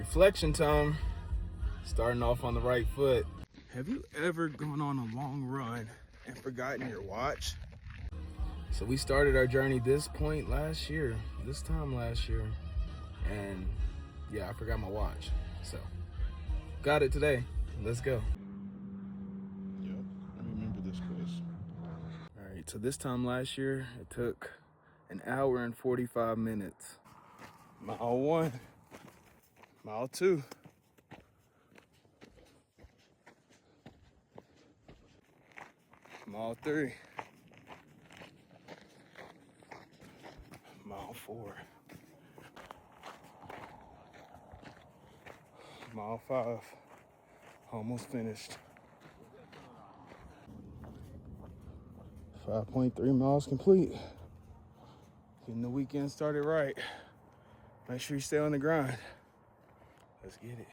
Reflection time. Starting off on the right foot. Have you ever gone on a long run and forgotten your watch? So we started our journey this time last year. And yeah, I forgot my watch. So got it today. Let's go. Yep, I remember this place. All right, so this time last year, it took an hour and 45 minutes. Mile 1, mile 2. Mile 3. Mile 4. Mile 5. Almost finished. 5.3 miles complete. Getting the weekend started right. Make sure you stay on the grind. Let's get it.